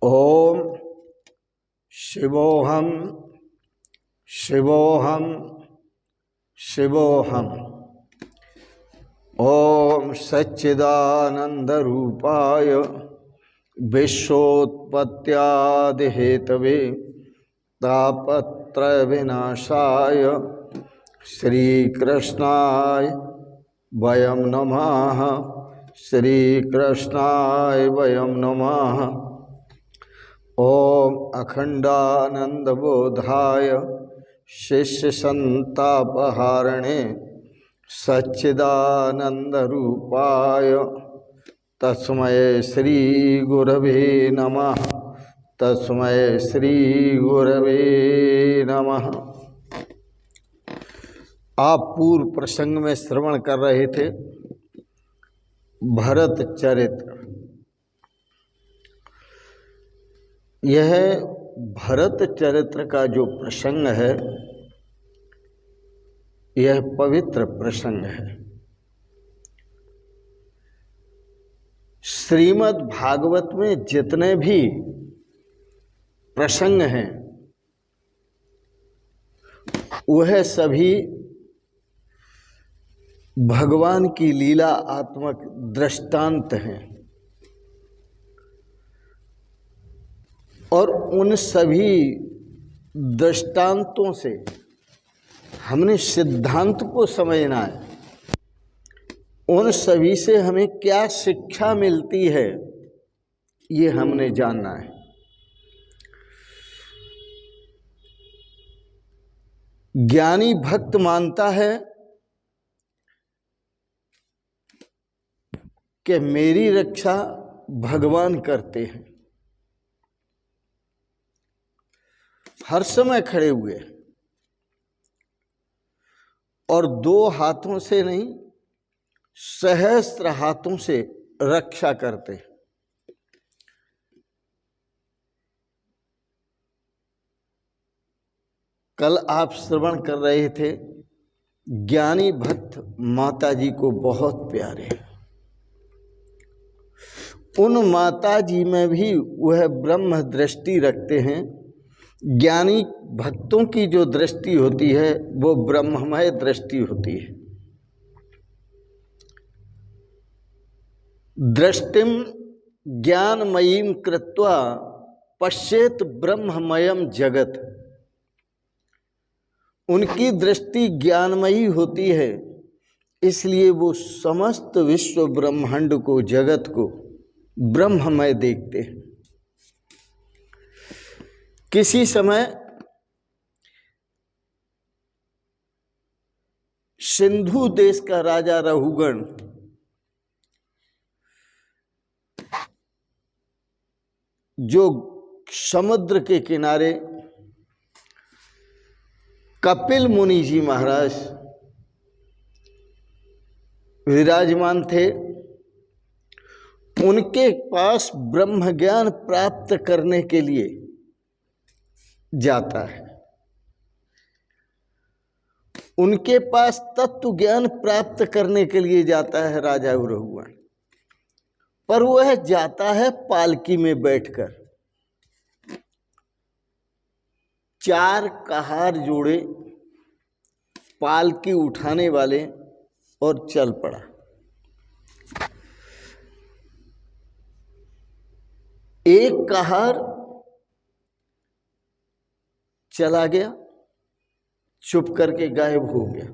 ओम शिवोहम शिवोहम शिवोहम। ओम सच्चिदानंद रूपाय विश्वोत्पत्त्यादि Hathaway तापत्रय विनाशाय श्रीकृष्णाय वयं नमः। श्रीकृष्णाय वयं नमः। ओम अखंडानंद बोधाय शिष्य संतापहारणे सच्चिदानंद रूपाय तस्मै श्री गुरवे नमः। तस्मै श्री गुरवे नमः। आप पूर्व प्रसंग में श्रवण कर रहे थे भरत चरित्र। यह भरत चरित्र का जो प्रसंग है यह पवित्र प्रसंग है। श्रीमद् भागवत में जितने भी प्रसंग हैं वह सभी भगवान की लीला आत्मक दृष्टांत हैं और उन सभी दृष्टांतों से हमने सिद्धांत को समझना है। उन सभी से हमें क्या शिक्षा मिलती है ये हमने जानना है। ज्ञानी भक्त मानता है कि मेरी रक्षा भगवान करते हैं, हर समय खड़े हुए और दो हाथों से नहीं सहस्त्र हाथों से रक्षा करते। कल आप श्रवण कर रहे थे ज्ञानी भक्त माता जी को बहुत प्यारे, उन माता जी में भी वह ब्रह्म दृष्टि रखते हैं। ज्ञानी भक्तों की जो दृष्टि होती है वो ब्रह्ममय दृष्टि होती है। दृष्टिम ज्ञानमयीं कृत्वा पश्येत ब्रह्ममयम जगत। उनकी दृष्टि ज्ञानमयी होती है, इसलिए वो समस्त विश्व ब्रह्मांड को, जगत को ब्रह्ममय देखते हैं। किसी समय सिंधु देश का राजा रहुगण जो समुद्र के किनारे कपिल मुनि जी महाराज विराजमान थे, उनके पास ब्रह्म ज्ञान प्राप्त करने के लिए जाता है। उनके पास तत्व ज्ञान प्राप्त करने के लिए जाता है राजा रहुगण, पर वह जाता है पालकी में बैठकर। चार कहार जोड़े पालकी उठाने वाले और चल पड़ा। एक कहार चला गया, चुप करके गायब हो गया।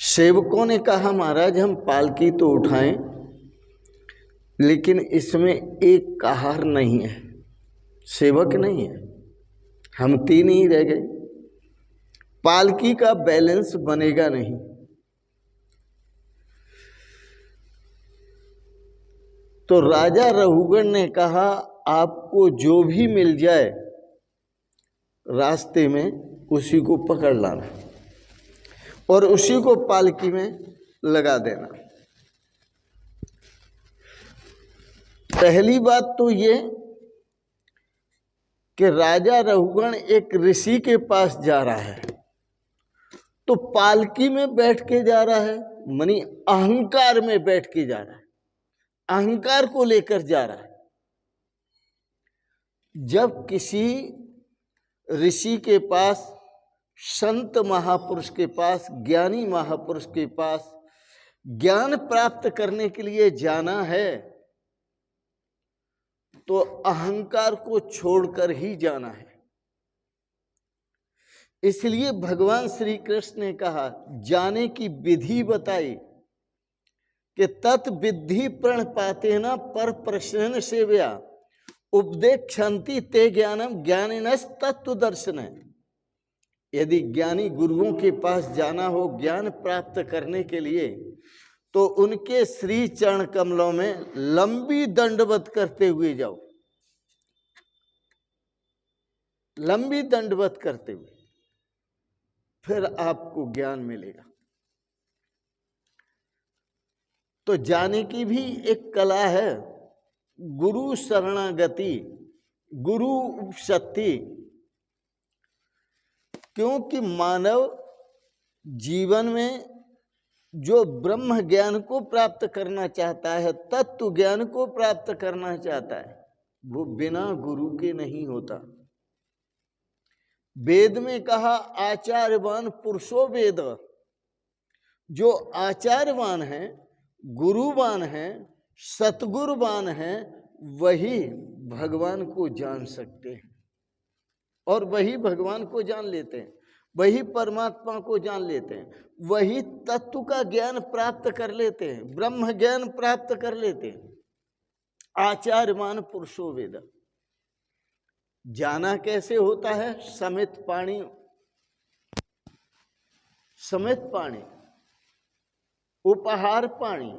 सेवकों ने कहा महाराज हम पालकी तो उठाएं लेकिन इसमें एक कहार नहीं है, सेवक नहीं है, हम तीन ही रह गए, पालकी का बैलेंस बनेगा नहीं। तो राजा रहुगण ने कहा आपको जो भी मिल जाए रास्ते में उसी को पकड़ लाना और उसी को पालकी में लगा देना। पहली बात तो ये कि राजा रहुगण एक ऋषि के पास जा रहा है तो पालकी में बैठ के जा रहा है, मानी अहंकार में बैठ के जा रहा है, अहंकार को लेकर जा रहा है। जब किसी ऋषि के पास, संत महापुरुष के पास, ज्ञानी महापुरुष के पास ज्ञान प्राप्त करने के लिए जाना है तो अहंकार को छोड़कर ही जाना है। इसलिए भगवान श्री कृष्ण ने कहा, जाने की विधि बताई कि तत् विद्धि प्रण पाते न पर प्रश्न सेव्या उपदेक्षन्ति ते ज्ञानम ज्ञानिनस् तत्व दर्शन। यदि ज्ञानी गुरुओं के पास जाना हो ज्ञान प्राप्त करने के लिए तो उनके श्री चरण कमलों में लंबी दंडवत करते हुए जाओ, लंबी दंडवत करते हुए, फिर आपको ज्ञान मिलेगा। तो जाने की भी एक कला है, गुरु शरणागति, गुरु उपशक्ति। क्योंकि मानव जीवन में जो ब्रह्म ज्ञान को प्राप्त करना चाहता है, तत्व ज्ञान को प्राप्त करना चाहता है, वो बिना गुरु के नहीं होता। वेद में कहा आचार्यवान पुरुषो वेद। जो आचार्यवान है, गुरुवान है, सतगुरुवान है, वही भगवान को जान सकते हैं और वही भगवान को जान लेते हैं, वही परमात्मा को जान लेते हैं, वही तत्व का ज्ञान प्राप्त कर लेते हैं, ब्रह्म ज्ञान प्राप्त कर लेते हैं। आचार्यवान पुरुषो वेद। जाना कैसे होता है? समित पाणी, समित पाणी, उपहार पाणी,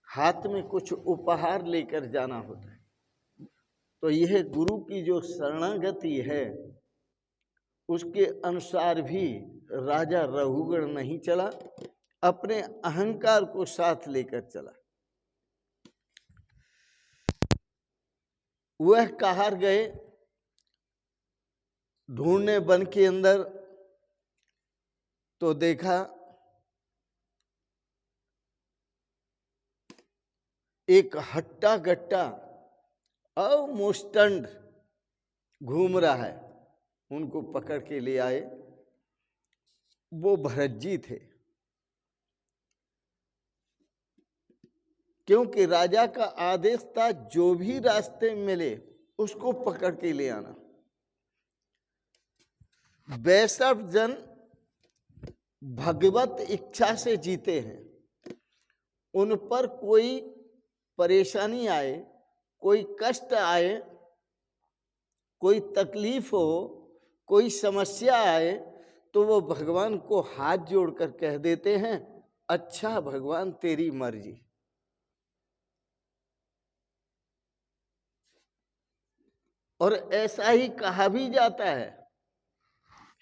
हाथ में कुछ उपहार लेकर जाना होता है। तो यह गुरु की जो शरणागति है उसके अनुसार भी राजा रघुगण नहीं चला, अपने अहंकार को साथ लेकर चला। वह कहार गए ढूंढने वन के अंदर, तो देखा एक हट्टा गट्टा अमुष्टंड घूम रहा है। उनको पकड़ के ले आए। वो भरत जी थे, क्योंकि राजा का आदेश था जो भी रास्ते मिले उसको पकड़ के ले आना। वैष्णव जन भगवत इच्छा से जीते हैं। उन पर कोई परेशानी आए, कोई कष्ट आए, कोई तकलीफ हो, कोई समस्या आए तो वो भगवान को हाथ जोड़कर कह देते हैं, अच्छा भगवान तेरी मर्जी। और ऐसा ही कहा भी जाता है,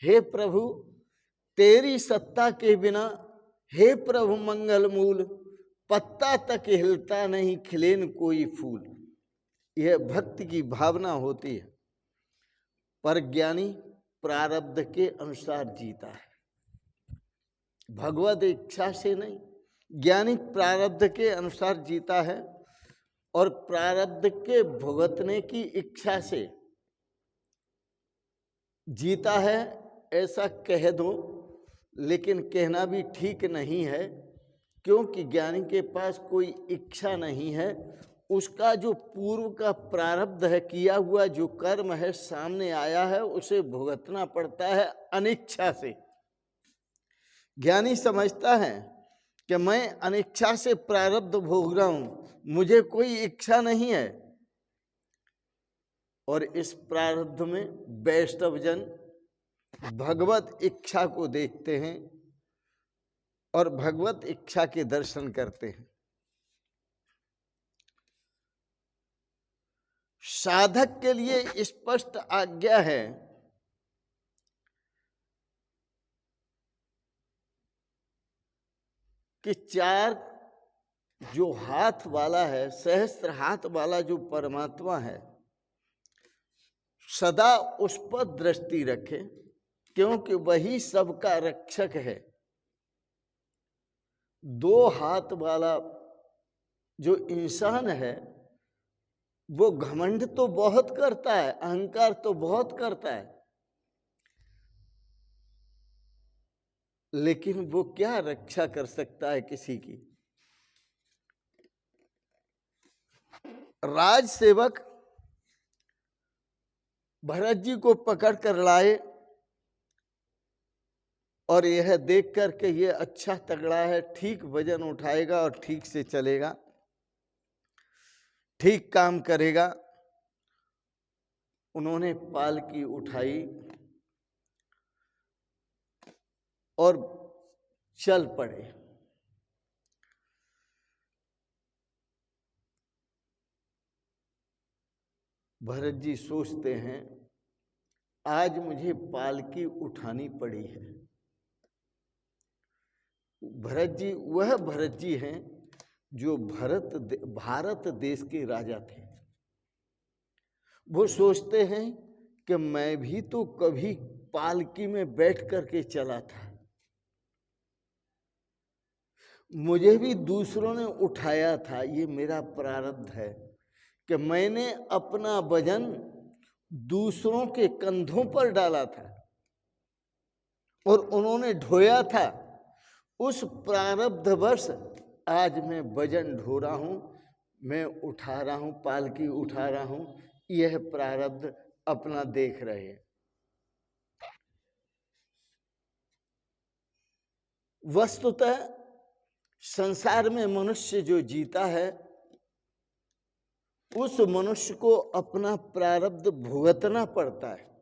हे प्रभु तेरी सत्ता के बिना, हे प्रभु मंगल मूल, पत्ता तक हिलता नहीं खिलेन कोई फूल। यह भक्ति की भावना होती है। पर ज्ञानी प्रारब्ध के अनुसार जीता है, भगवत इच्छा से नहीं। ज्ञानी प्रारब्ध के अनुसार जीता है और प्रारब्ध के भुगतने की इच्छा से जीता है, ऐसा कह दो, लेकिन कहना भी ठीक नहीं है, क्योंकि ज्ञानी के पास कोई इच्छा नहीं है। उसका जो पूर्व का प्रारब्ध है, किया हुआ जो कर्म है, सामने आया है, उसे भुगतना पड़ता है अनिच्छा से। ज्ञानी समझता है कि मैं अनिच्छा से प्रारब्ध भोग रहा हूं, मुझे कोई इच्छा नहीं है। और इस प्रारब्ध में वैष्णव जन भगवत इच्छा को देखते हैं और भगवत इच्छा के दर्शन करते हैं। साधक के लिए स्पष्ट आज्ञा है कि चार जो हाथ वाला है, सहस्त्र हाथ वाला जो परमात्मा है, सदा उस पर दृष्टि रखे, क्योंकि वही सबका रक्षक है। दो हाथ वाला जो इंसान है वो घमंड तो बहुत करता है, अहंकार तो बहुत करता है, लेकिन वो क्या रक्षा कर सकता है किसी की। राज सेवक भरत जी को पकड़ कर लाए और यह देख कर के ये अच्छा तगड़ा है, ठीक वजन उठाएगा और ठीक से चलेगा, ठीक काम करेगा। उन्होंने पालकी उठाई और चल पड़े। भरत जी सोचते हैं आज मुझे पालकी उठानी पड़ी है। भरत जी वह भरत जी हैं जो भारत देश के राजा थे। वो सोचते हैं कि मैं भी तो कभी पालकी में बैठ करके चला था, मुझे भी दूसरों ने उठाया था। ये मेरा प्रारब्ध है कि मैंने अपना वजन दूसरों के कंधों पर डाला था और उन्होंने ढोया था। उस प्रारब्धवश आज मैं वजन ढो रहा हूं, मैं उठा रहा हूं, पालकी उठा रहा हूं। यह प्रारब्ध अपना देख रहे हैं। वस्तुतः संसार में मनुष्य जो जीता है उस मनुष्य को अपना प्रारब्ध भुगतना पड़ता है।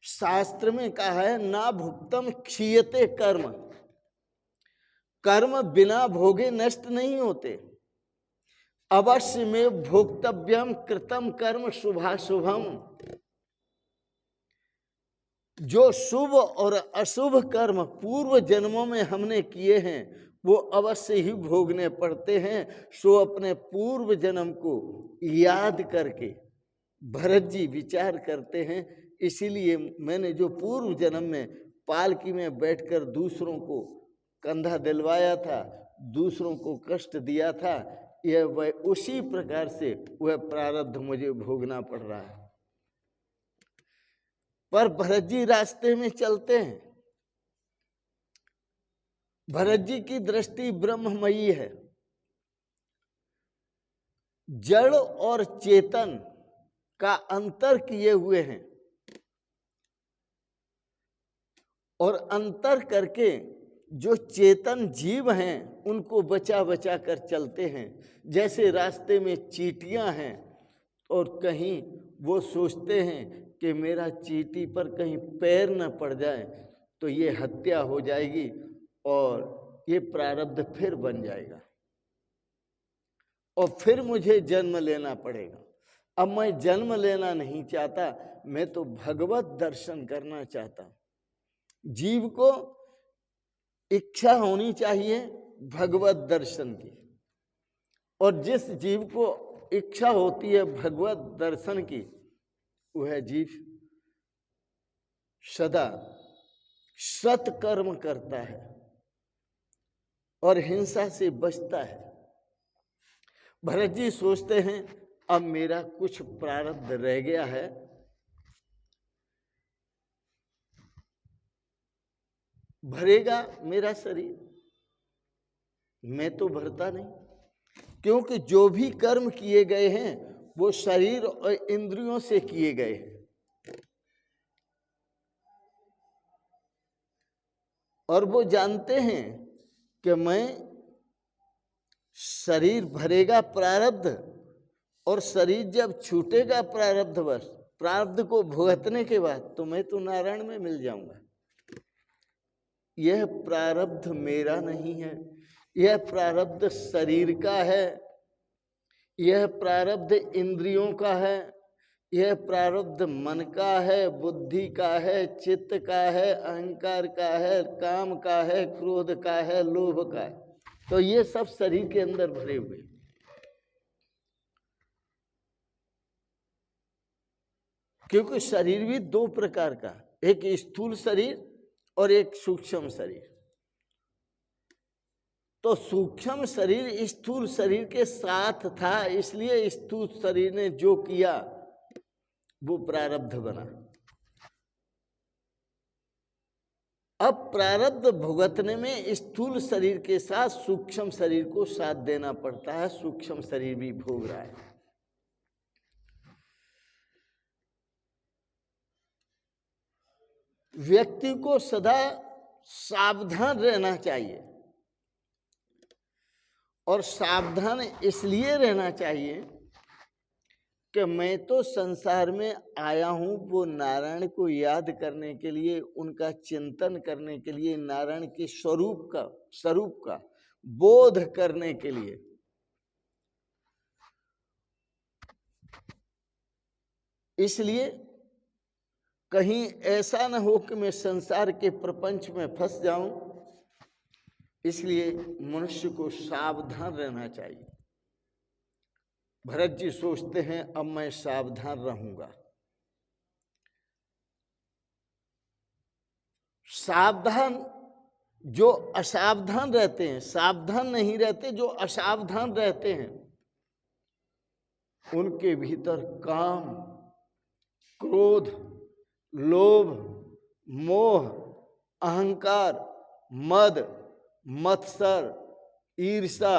शास्त्र में कहा है ना भुक्तम क्षीयते कर्म, कर्म बिना भोगे नष्ट नहीं होते। अवश्य में भोक्तव्यम कृतम कर्म शुभाशुभम। जो शुभ और अशुभ कर्म पूर्व जन्मों में हमने किए हैं वो अवश्य ही भोगने पड़ते हैं। सो अपने पूर्व जन्म को याद करके भरत जी विचार करते हैं, इसीलिए मैंने जो पूर्व जन्म में पालकी में बैठकर दूसरों को कंधा दिलवाया था, दूसरों को कष्ट दिया था, यह वह उसी प्रकार से वह प्रारब्ध मुझे भोगना पड़ रहा है। पर भरत जी रास्ते में चलते हैं। भरत जी की दृष्टि ब्रह्ममयी है। जड़ और चेतन का अंतर किए हुए हैं और अंतर करके जो चेतन जीव हैं उनको बचा बचा कर चलते हैं। जैसे रास्ते में चींटियां हैं और कहीं वो सोचते हैं कि मेरा चींटी पर कहीं पैर न पड़ जाए तो ये हत्या हो जाएगी और ये प्रारब्ध फिर बन जाएगा और फिर मुझे जन्म लेना पड़ेगा। अब मैं जन्म लेना नहीं चाहता, मैं तो भगवत दर्शन करना चाहता। जीव को इच्छा होनी चाहिए भगवत दर्शन की, और जिस जीव को इच्छा होती है भगवत दर्शन की वह जीव सदा सत्कर्म करता है और हिंसा से बचता है। भरत जी सोचते हैं अब मेरा कुछ प्रारब्ध रह गया है, भरेगा मेरा शरीर, मैं तो भरता नहीं, क्योंकि जो भी कर्म किए गए हैं वो शरीर और इंद्रियों से किए गए हैं। और वो जानते हैं कि मैं शरीर भरेगा प्रारब्ध और शरीर जब छूटेगा प्रारब्धवश, प्रारब्ध को भुगतने के बाद तो मैं तो नारायण में मिल जाऊंगा। यह प्रारब्ध मेरा नहीं है, यह प्रारब्ध शरीर का है, यह प्रारब्ध इंद्रियों का है, यह प्रारब्ध मन का है, बुद्धि का है, चित्त का है, अहंकार का है, काम का है, क्रोध का है, लोभ का है। तो ये सब शरीर के अंदर भरे हुए। क्योंकि शरीर भी दो प्रकार का, एक स्थूल शरीर और एक सूक्ष्म शरीर। तो सूक्ष्म शरीर स्थूल शरीर के साथ था, इसलिए स्थूल शरीर ने जो किया वो प्रारब्ध बना। अब प्रारब्ध भुगतने में स्थूल शरीर के साथ सूक्ष्म शरीर को साथ देना पड़ता है, सूक्ष्म शरीर भी भोग रहा है। व्यक्ति को सदा सावधान रहना चाहिए, और सावधान इसलिए रहना चाहिए कि मैं तो संसार में आया हूं वो नारायण को याद करने के लिए, उनका चिंतन करने के लिए, नारायण के स्वरूप का बोध करने के लिए। इसलिए कहीं ऐसा न हो कि मैं संसार के प्रपंच में फंस जाऊं, इसलिए मनुष्य को सावधान रहना चाहिए। भरत जी सोचते हैं अब मैं सावधान रहूंगा। सावधान जो असावधान रहते हैं, सावधान नहीं रहते, जो असावधान रहते हैं, उनके भीतर काम, क्रोध, लोभ, मोह, अहंकार, मद, मत्सर, ईर्ष्या,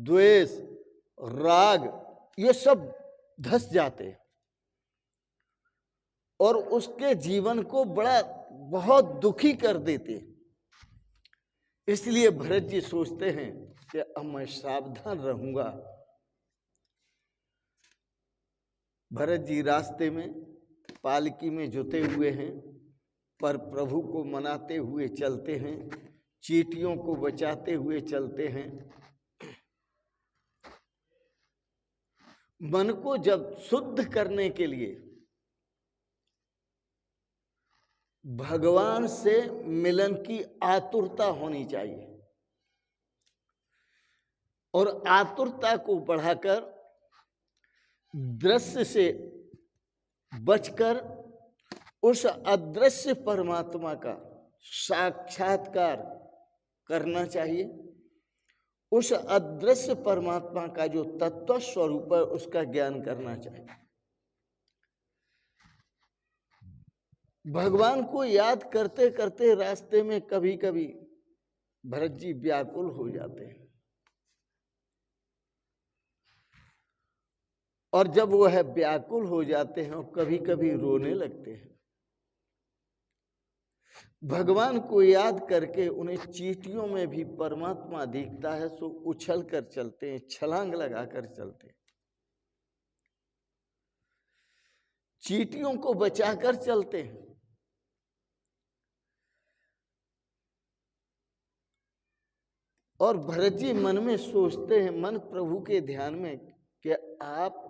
द्वेष, राग, ये सब धस जाते हैं और उसके जीवन को बहुत दुखी कर देते हैं। इसलिए भरत जी सोचते हैं कि अब मैं सावधान रहूंगा। भरत जी रास्ते में पालकी में जुटे हुए हैं, पर प्रभु को मनाते हुए चलते हैं, चींटियों को बचाते हुए चलते हैं। मन को जब शुद्ध करने के लिए भगवान से मिलन की आतुरता होनी चाहिए, और आतुरता को बढ़ाकर दृश्य से बचकर उस अदृश्य परमात्मा का साक्षात्कार करना चाहिए। उस अदृश्य परमात्मा का जो तत्व स्वरूप है उसका ज्ञान करना चाहिए। भगवान को याद करते करते रास्ते में कभी कभी भरत जी व्याकुल हो जाते हैं, और जब वो है व्याकुल हो जाते हैं और कभी कभी रोने लगते हैं। भगवान को याद करके उन्हें चींटियों में भी परमात्मा दिखता है, सो उछल कर चलते हैं, छलांग लगाकर चलते हैं, चींटियों को बचाकर चलते हैं। और भरत जी मन में सोचते हैं, मन प्रभु के ध्यान में, कि आप,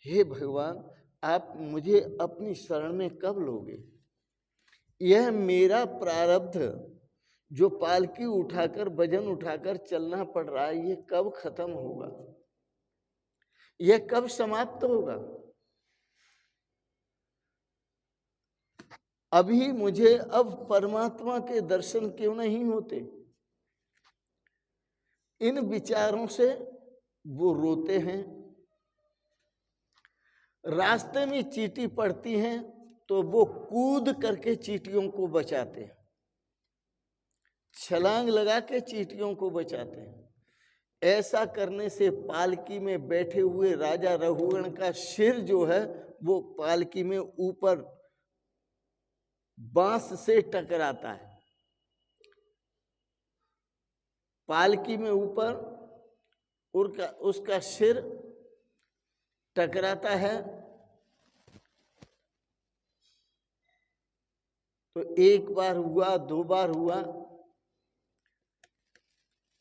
हे भगवान, आप मुझे अपनी शरण में कब लोगे? यह मेरा प्रारब्ध जो पालकी उठाकर, वजन उठाकर चलना पड़ रहा है, ये कब खत्म होगा? यह कब समाप्त होगा? अभी मुझे अब परमात्मा के दर्शन क्यों नहीं होते? इन विचारों से वो रोते हैं। रास्ते में चींटी पड़ती हैं तो वो कूद करके चींटियों को बचाते हैं, छलांग लगा के चींटियों को बचाते हैं। ऐसा करने से पालकी में बैठे हुए राजा रघुगण का सिर जो है वो पालकी में ऊपर बांस से टकराता है। पालकी में ऊपर उसका सिर टकराता है। तो एक बार हुआ, दो बार हुआ,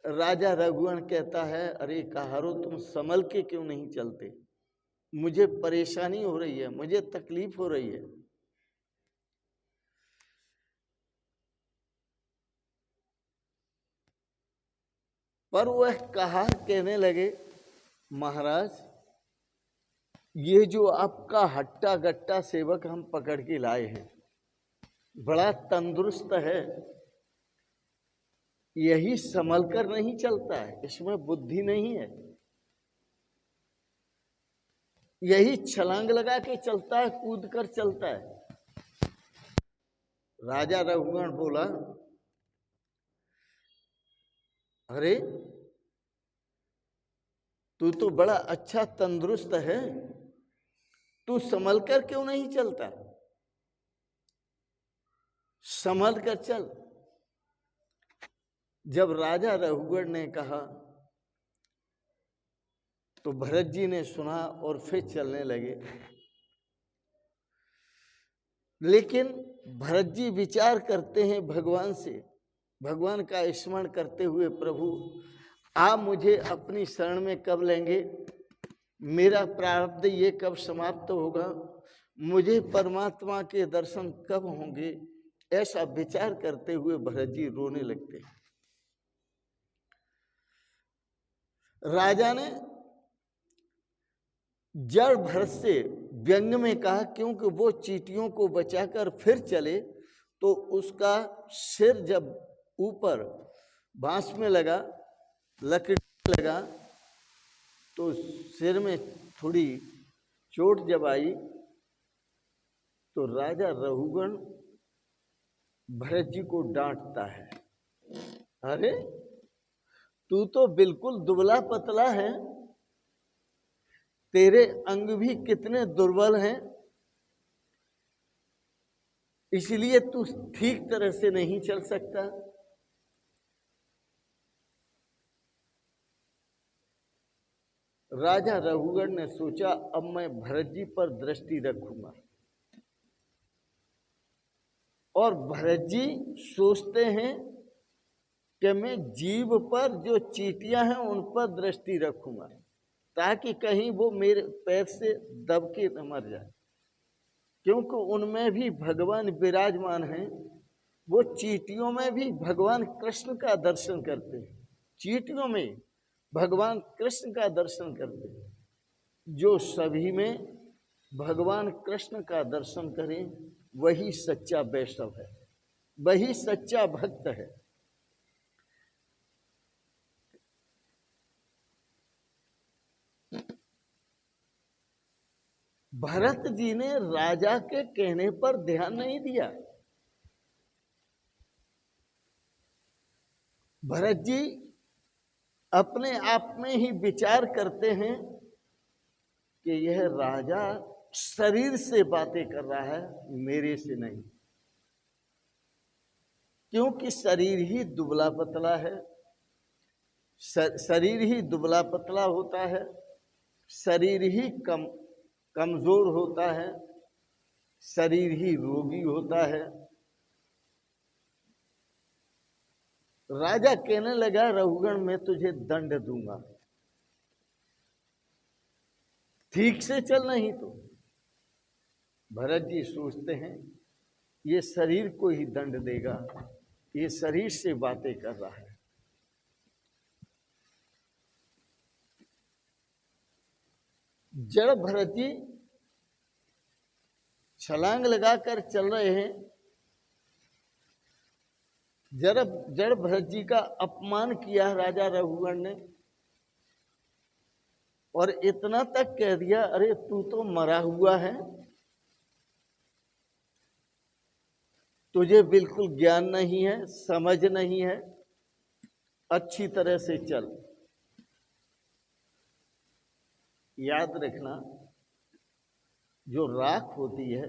राजा रघुगण कहता है, अरे कहारो तुम संभल के क्यों नहीं चलते? मुझे परेशानी हो रही है, मुझे तकलीफ हो रही है। पर वह कहा, कहने लगे, महाराज, ये जो आपका हट्टा गट्टा सेवक हम पकड़ के लाए हैं, बड़ा तंदुरुस्त है, यही संभल कर नहीं चलता है, इसमें बुद्धि नहीं है। यही छलांग लगा के चलता है, कूद कर चलता है। राजा रघुगण बोला, अरे तू तो बड़ा अच्छा तंदुरुस्त है, तू संभल कर क्यों नहीं चलता? संभल कर चल। जब राजा रघुगण ने कहा तो भरत जी ने सुना और फिर चलने लगे। लेकिन भरत जी विचार करते हैं भगवान से, भगवान का स्मरण करते हुए, प्रभु आप मुझे अपनी शरण में कब लेंगे? मेरा प्रारब्ध ये कब समाप्त होगा? मुझे परमात्मा के दर्शन कब होंगे? ऐसा विचार करते हुए भरत जी रोने लगते। राजा ने जड़ भरत से व्यंग में कहा, क्योंकि वो चींटियों को बचाकर फिर चले तो उसका सिर जब ऊपर बांस में लगा, लकड़ी लगा, तो सिर में थोड़ी चोट जब आई तो राजा रघुगण भरत जी को डांटता है, अरे तू तो बिल्कुल दुबला पतला है, तेरे अंग भी कितने दुर्बल हैं, इसलिए तू ठीक तरह से नहीं चल सकता। राजा रघुगण ने सोचा, अब मैं भरत जी पर दृष्टि रखूंगा। और भरत जी सोचते हैं कि मैं जीव पर जो चींटियां हैं उन पर दृष्टि रखूंगा, ताकि कहीं वो मेरे पैर से दब के न मर जाए, क्योंकि उनमें भी भगवान विराजमान हैं। वो चींटियों में भी भगवान कृष्ण का दर्शन करते हैं, चींटियों में भगवान कृष्ण का दर्शन करते हैं। जो सभी में भगवान कृष्ण का दर्शन करें वही सच्चा वैष्णव है, वही सच्चा भक्त है। भरत जी ने राजा के कहने पर ध्यान नहीं दिया। भरत जी अपने आप में ही विचार करते हैं कि यह राजा शरीर से बातें कर रहा है, मेरे से नहीं, क्योंकि शरीर ही दुबला पतला है, शरीर ही दुबला पतला होता है, शरीर ही कमजोर होता है, शरीर ही रोगी होता है। राजा कहने लगा, रघुगण मैं तुझे दंड दूंगा, ठीक से चल नहीं तो। भरत जी सोचते हैं ये शरीर को ही दंड देगा, ये शरीर से बातें कर रहा है। जड़ भरत जी छलांग लगाकर चल रहे हैं। जड़ भरत जी का अपमान किया राजा रघुगण ने, और इतना तक कह दिया, अरे तू तो मरा हुआ है, तुझे बिल्कुल ज्ञान नहीं है, समझ नहीं है, अच्छी तरह से चल। याद रखना, जो राख होती है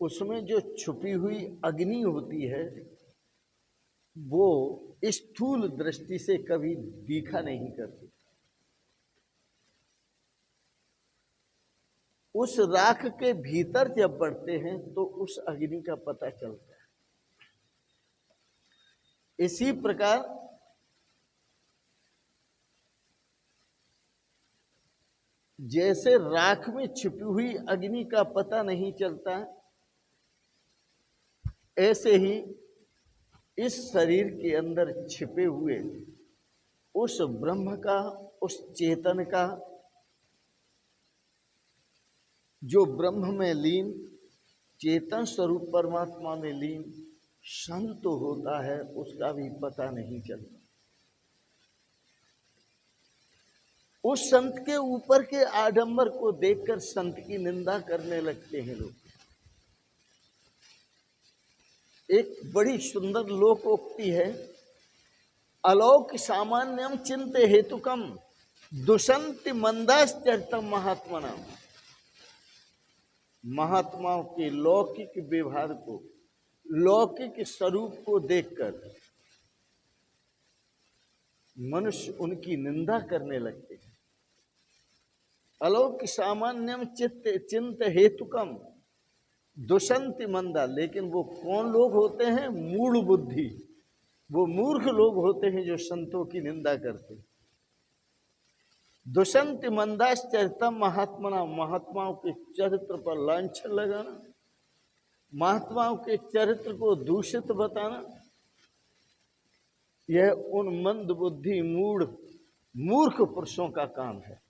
उसमें जो छुपी हुई अग्नि होती है वो स्थूल दृष्टि से कभी दिखा नहीं करती। उस राख के भीतर जब बढ़ते हैं तो उस अग्नि का पता चलता है। इसी प्रकार जैसे राख में छिपी हुई अग्नि का पता नहीं चलता, ऐसे ही इस शरीर के अंदर छिपे हुए उस ब्रह्म का, उस चेतन का, जो ब्रह्म में लीन, चेतन स्वरूप परमात्मा में लीन संत होता है उसका भी पता नहीं चलता। उस संत के ऊपर के आडंबर को देखकर संत की निंदा करने लगते हैं लोग। एक बड़ी सुंदर लोकोक्ति है, अलौक सामान्यम चिंत हेतुकम दुष्यन्ति मंदाश्चरितम महात्मना। महात्माओं के लौकिक व्यवहार को, लौकिक स्वरूप को देखकर मनुष्य उनकी निंदा करने लगते हैं। अलौकिक सामान्यम चिंत हेतुकम दुष्यन्ति मंदा। लेकिन वो कौन लोग होते हैं? मूढ़ बुद्धि, वो मूर्ख लोग होते हैं जो संतों की निंदा करते हैं। दुष्यन्ति मंदाश्चरितम महात्मना, महात्माओं के चरित्र पर लांछन लगाना, महात्माओं के चरित्र को दूषित बताना, यह उन मंद बुद्धि मूर्ख पुरुषों का काम है।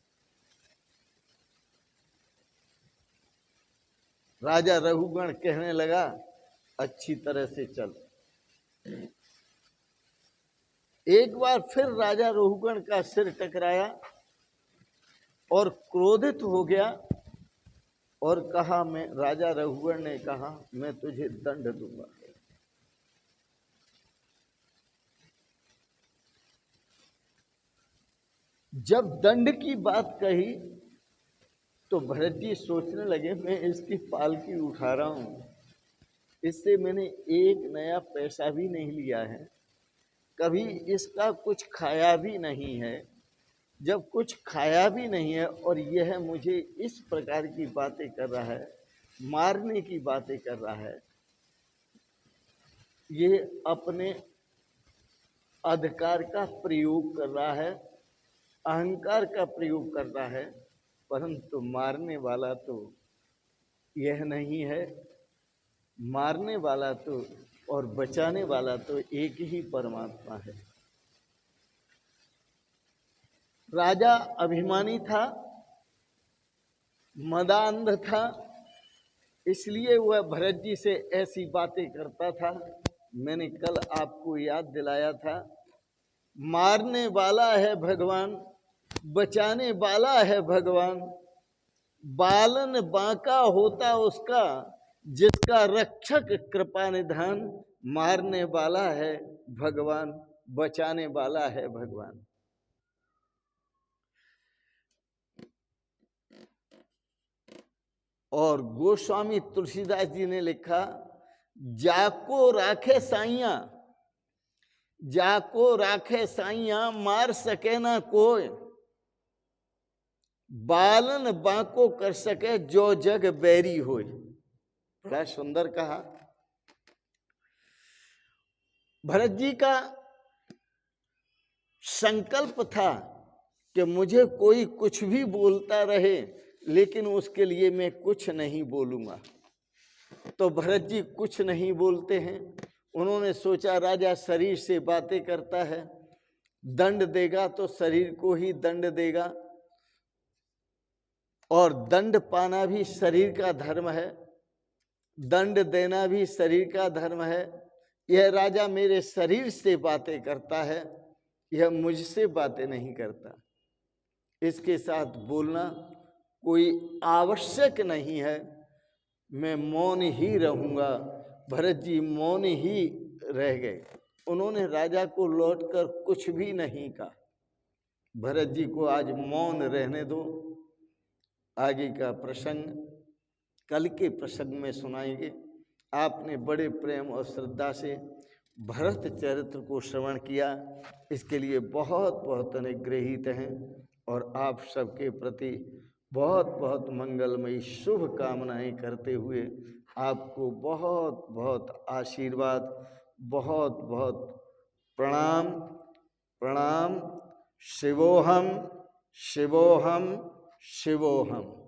राजा रघुगण कहने लगा, अच्छी तरह से चल। एक बार फिर राजा रघुगण का सिर टकराया और क्रोधित हो गया और कहा, मैं, राजा रघुगण ने कहा, मैं तुझे दंड दूंगा। जब दंड की बात कही तो भरत जी सोचने लगे, मैं इसकी पालकी उठा रहा हूं, इससे मैंने एक नया पैसा भी नहीं लिया है, कभी इसका कुछ खाया भी नहीं है। जब कुछ खाया भी नहीं है और यह मुझे इस प्रकार की बातें कर रहा है, मारने की बातें कर रहा है, ये अपने अधिकार का प्रयोग कर रहा है, अहंकार का प्रयोग कर रहा है, परंतु मारने वाला तो यह नहीं है। मारने वाला तो और बचाने वाला तो एक ही परमात्मा है। राजा अभिमानी था, मदांध था, इसलिए वह भरत जी से ऐसी बातें करता था। मैंने कल आपको याद दिलाया था, मारने वाला है भगवान, बचाने वाला है भगवान, बालन बांका होता उसका जिसका रक्षक कृपा निधान। मारने वाला है भगवान, बचाने वाला है भगवान। और गोस्वामी तुलसीदास जी ने लिखा, जाको राखे साइया, जाको राखे साइया, मार सके ना कोई, बालन बांको कर सके जो जग बैरी होय। बड़ा सुंदर कहा। भरत जी का संकल्प था कि मुझे कोई कुछ भी बोलता रहे, लेकिन उसके लिए मैं कुछ नहीं बोलूंगा। तो भरत जी कुछ नहीं बोलते हैं। उन्होंने सोचा, राजा शरीर से बातें करता है, दंड देगा तो शरीर को ही दंड देगा, और दंड पाना भी शरीर का धर्म है, दंड देना भी शरीर का धर्म है। यह राजा मेरे शरीर से बातें करता है, यह मुझसे बातें नहीं करता, इसके साथ बोलना कोई आवश्यक नहीं है, मैं मौन ही रहूंगा। भरत जी मौन ही रह गए। उन्होंने राजा को लौटकर कुछ भी नहीं कहा। भरत जी को आज मौन रहने दो, आगे का प्रसंग कल के प्रसंग में सुनाएंगे। आपने बड़े प्रेम और श्रद्धा से भरत चरित्र को श्रवण किया, इसके लिए बहुत बहुत अनुग्रहित हैं, और आप सबके प्रति बहुत बहुत मंगलमयी शुभ कामनाएं करते हुए आपको बहुत बहुत आशीर्वाद, बहुत बहुत प्रणाम। प्रणाम। शिवोहम शिवोहम शिवोहम।